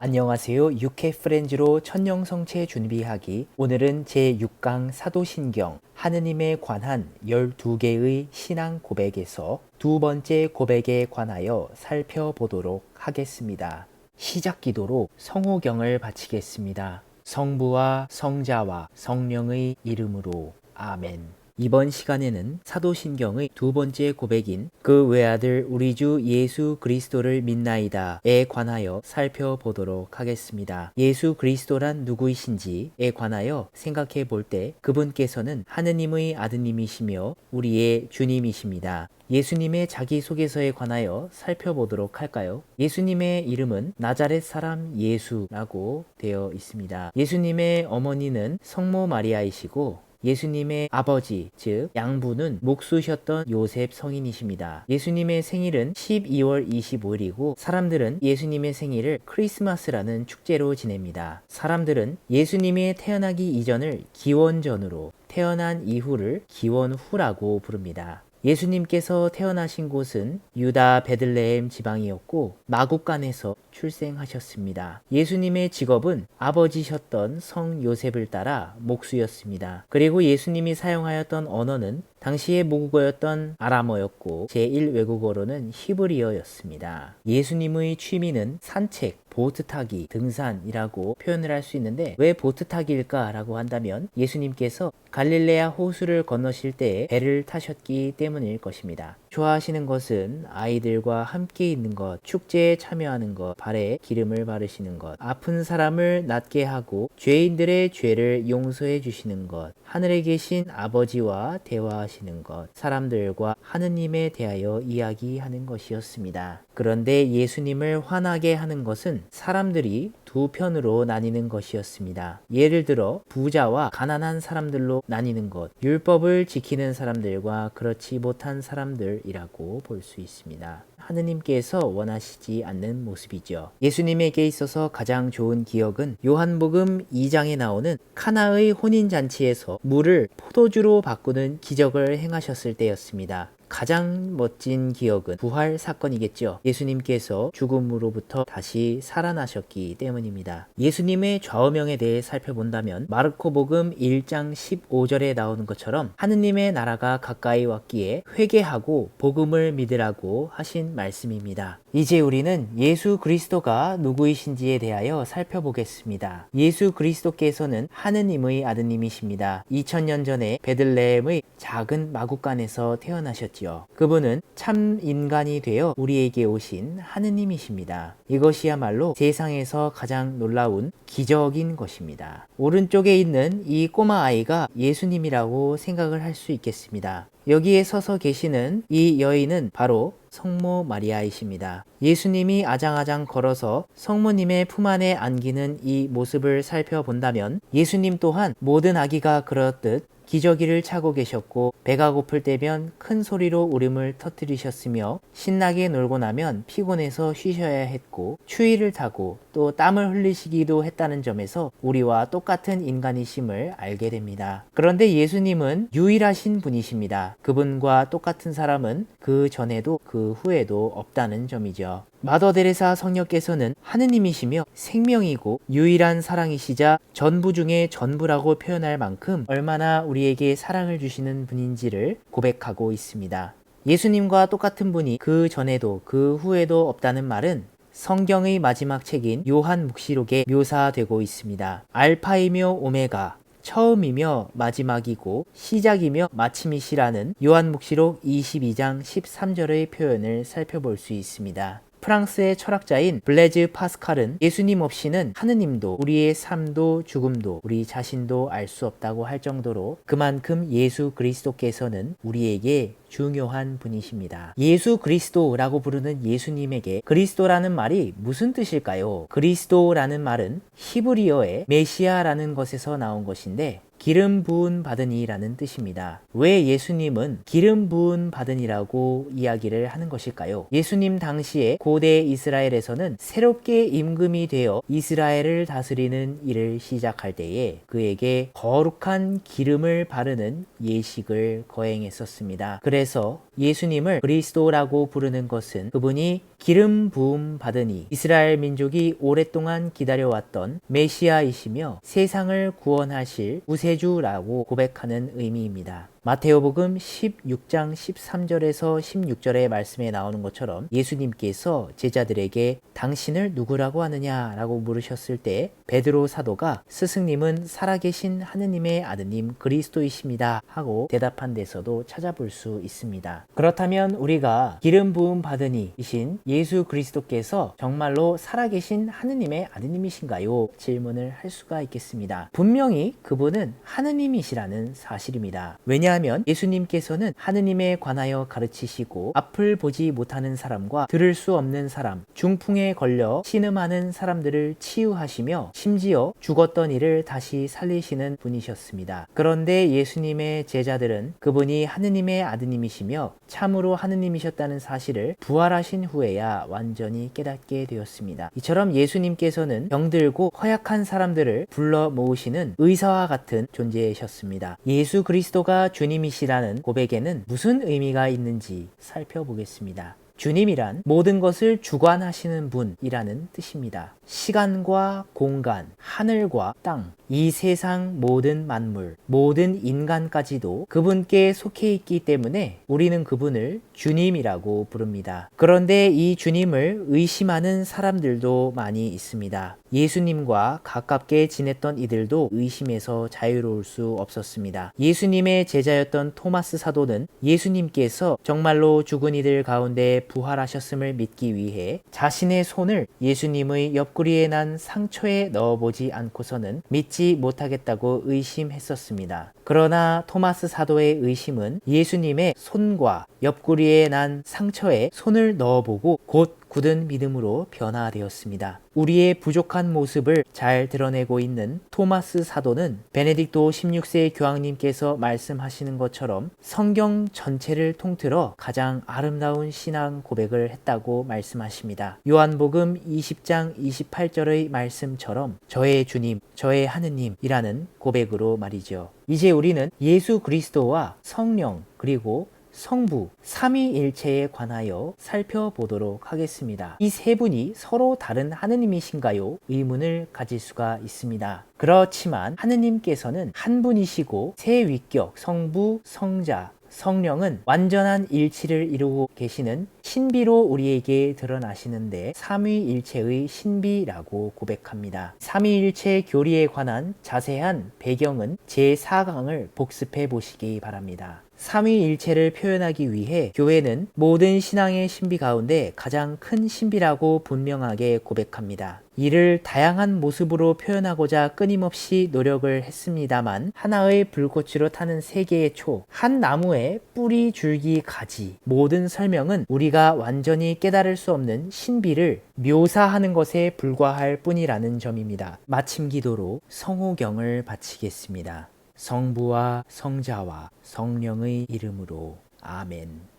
안녕하세요. 육회 프렌즈로 천년성체 준비하기. 오늘은 제6강 사도신경 하느님에 관한 12개의 신앙 고백에서 두 번째 고백에 관하여 살펴보도록 하겠습니다. 시작 기도로 성호경을 바치겠습니다. 성부와 성자와 성령의 이름으로 아멘. 이번 시간에는 사도신경의 두 번째 고백인 그 외아들 우리 주 예수 그리스도를 믿나이다에 관하여 살펴보도록 하겠습니다. 예수 그리스도란 누구이신지에 관하여 생각해 볼 때 그분께서는 하느님의 아드님이시며 우리의 주님이십니다. 예수님의 자기소개서에 관하여 살펴보도록 할까요? 예수님의 이름은 나자렛 사람 예수라고 되어 있습니다. 예수님의 어머니는 성모 마리아이시고 예수님의 아버지, 즉 양부는 목수셨던 요셉 성인이십니다. 예수님의 생일은 12월 25일이고 사람들은 예수님의 생일을 크리스마스라는 축제로 지냅니다. 사람들은 예수님이 태어나기 이전을 기원전으로, 태어난 이후를 기원후라고 부릅니다. 예수님께서 태어나신 곳은 유다 베들레헴 지방이었고 마국간에서 출생하셨습니다. 예수님의 직업은 아버지셨던 성 요셉을 따라 목수였습니다. 그리고 예수님이 사용하였던 언어는 당시의 모국어였던 아람어였고 제1외국어로는 히브리어였습니다. 예수님의 취미는 산책, 보트 타기, 등산이라고 표현을 할 수 있는데 왜 보트 타기일까 라고 한다면 예수님께서 갈릴레아 호수를 건너실 때에 배를 타셨기 때문일 것입니다. 좋아하시는 것은 아이들과 함께 있는 것, 축제에 참여하는 것, 발에 기름을 바르시는 것, 아픈 사람을 낫게 하고 죄인들의 죄를 용서해 주시는 것, 하늘에 계신 아버지와 대화하시는 것, 사람들과 하느님에 대하여 이야기하는 것이었습니다. 그런데 예수님을 화나게 하는 것은 사람들이 두 편으로 나뉘는 것이었습니다. 예를 들어 부자와 가난한 사람들로 나뉘는 것, 율법을 지키는 사람들과 그렇지 못한 사람들이라고 볼 수 있습니다. 하느님께서 원하시지 않는 모습이죠. 예수님에게 있어서 가장 좋은 기억은 요한복음 2장에 나오는 카나의 혼인잔치에서 물을 포도주로 바꾸는 기적을 행하셨을 때였습니다. 가장 멋진 기억은 부활 사건이겠죠. 예수님께서 죽음으로부터 다시 살아나셨기 때문입니다. 예수님의 좌우명에 대해 살펴본다면 마르코복음 1장 15절에 나오는 것처럼 하느님의 나라가 가까이 왔기에 회개하고 복음을 믿으라고 하신 말씀입니다. 이제 우리는 예수 그리스도가 누구이신지에 대하여 살펴보겠습니다. 예수 그리스도께서는 하느님의 아드님이십니다. 2000년 전에 베들레헴의 작은 마국간에서 태어나셨지요. 그분은 참 인간이 되어 우리에게 오신 하느님이십니다. 이것이야말로 세상에서 가장 놀라운 기적인 것입니다. 오른쪽에 있는 이 꼬마 아이가 예수님이라고 생각을 할 수 있겠습니다. 여기에 서서 계시는 이 여인은 바로 성모 마리아이십니다. 예수님이 아장아장 걸어서 성모님의 품 안에 안기는 이 모습을 살펴본다면 예수님 또한 모든 아기가 그렇듯 기저귀를 차고 계셨고 배가 고플 때면 큰 소리로 울음을 터뜨리셨으며 신나게 놀고 나면 피곤해서 쉬셔야 했고 추위를 타고 또 땀을 흘리시기도 했다는 점에서 우리와 똑같은 인간이심을 알게 됩니다. 그런데 예수님은 유일하신 분이십니다. 그분과 똑같은 사람은 그 전에도 그 후에도 없다는 점이죠. 마더 데레사 성녀께서는 하느님이시며 생명이고 유일한 사랑이시자 전부 중에 전부라고 표현할 만큼 얼마나 우리에게 사랑을 주시는 분인지를 고백하고 있습니다. 예수님과 똑같은 분이 그 전에도 그 후에도 없다는 말은 성경의 마지막 책인 요한묵시록에 묘사되고 있습니다. 알파이며 오메가, 처음이며 마지막이고 시작이며 마침이시라는 요한묵시록 22장 13절의 표현을 살펴볼 수 있습니다. 프랑스의 철학자인 블레즈 파스칼은 예수님 없이는 하느님도 우리의 삶도 죽음도 우리 자신도 알 수 없다고 할 정도로 그만큼 예수 그리스도께서는 우리에게 중요한 분이십니다. 예수 그리스도라고 부르는 예수님에게 그리스도라는 말이 무슨 뜻일까요? 그리스도라는 말은 히브리어의 메시아라는 것에서 나온 것인데 기름 부은 받으니라는 뜻입니다. 왜 예수님은 기름 부은 받으니라고 이야기를 하는 것일까요? 예수님 당시에 고대 이스라엘에서는 새롭게 임금이 되어 이스라엘을 다스리는 일을 시작할 때에 그에게 거룩한 기름을 바르는 예식을 거행했었습니다. 그래서 예수님을 그리스도라고 부르는 것은 그분이 기름 부음 받으니 이스라엘 민족이 오랫동안 기다려왔던 메시아이시며 세상을 구원하실 구세주라고 고백하는 의미입니다. 마테오복음 16장 13절에서 16절의 말씀에 나오는 것처럼 예수님께서 제자들에게 당신을 누구라고 하느냐라고 물으셨을 때 베드로 사도가 스승님은 살아계신 하느님의 아드님 그리스도이십니다 하고 대답한 데서도 찾아볼 수 있습니다. 그렇다면 우리가 기름 부음 받으니 이신 예수 그리스도께서 정말로 살아계신 하느님의 아드님이신가요? 질문을 할 수가 있겠습니다. 분명히 그분은 하느님이시라는 사실입니다. 왜냐하면 예수님께서는 하느님에 관하여 가르치시고 앞을 보지 못하는 사람과 들을 수 없는 사람, 중풍에 걸려 신음하는 사람들을 치유하시며 심지어 죽었던 이를 다시 살리시는 분이셨습니다. 그런데 예수님의 제자들은 그분이 하느님의 아드님이시며 참으로 하느님이셨다는 사실을 부활하신 후에야 완전히 깨닫게 되었습니다. 이처럼 예수님께서는 병들고 허약한 사람들을 불러 모으시는 의사와 같은 존재이셨습니다. 예수 그리스도가 주님이시라는 고백에는 무슨 의미가 있는지 살펴보겠습니다. 주님이란 모든 것을 주관하시는 분이라는 뜻입니다. 시간과 공간, 하늘과 땅, 이 세상 모든 만물, 모든 인간까지도 그분께 속해 있기 때문에 우리는 그분을 주님이라고 부릅니다. 그런데 이 주님을 의심하는 사람들도 많이 있습니다. 예수님과 가깝게 지냈던 이들도 의심에서 자유로울 수 없었습니다. 예수님의 제자였던 토마스 사도는 예수님께서 정말로 죽은 이들 가운데 부활하셨음을 믿기 위해 자신의 손을 예수님의 옆구리에 난 상처에 넣어보지 않고서는 믿지 못하겠다고 의심했었습니다. 그러나 토마스 사도의 의심은 예수님의 손과 옆구리에 난 상처에 손을 넣어보고 곧 굳은 믿음으로 변화되었습니다. 우리의 부족한 모습을 잘 드러내고 있는 토마스 사도는 베네딕토 16세 교황님께서 말씀하시는 것처럼 성경 전체를 통틀어 가장 아름다운 신앙 고백을 했다고 말씀하십니다. 요한복음 20장 28절의 말씀처럼 저의 주님, 저의 하느님이라는 고백으로 말이죠. 이제 우리는 예수 그리스도와 성령 그리고 성부, 삼위일체에 관하여 살펴보도록 하겠습니다. 이 세 분이 서로 다른 하느님이신가요? 의문을 가질 수가 있습니다. 그렇지만 하느님께서는 한 분이시고 세 위격, 성부, 성자, 성령은 완전한 일치를 이루고 계시는 신비로 우리에게 드러나시는데 삼위일체의 신비라고 고백합니다. 삼위일체 교리에 관한 자세한 배경은 제4강을 복습해 보시기 바랍니다. 삼위일체를 표현하기 위해 교회는 모든 신앙의 신비 가운데 가장 큰 신비라고 분명하게 고백합니다. 이를 다양한 모습으로 표현하고자 끊임없이 노력을 했습니다만 하나의 불꽃으로 타는 세 개의 초, 한 나무의 뿌리, 줄기, 가지 모든 설명은 우리가 완전히 깨달을 수 없는 신비를 묘사하는 것에 불과할 뿐이라는 점입니다. 마침 기도로 성호경을 바치겠습니다. 성부와 성자와 성령의 이름으로 아멘.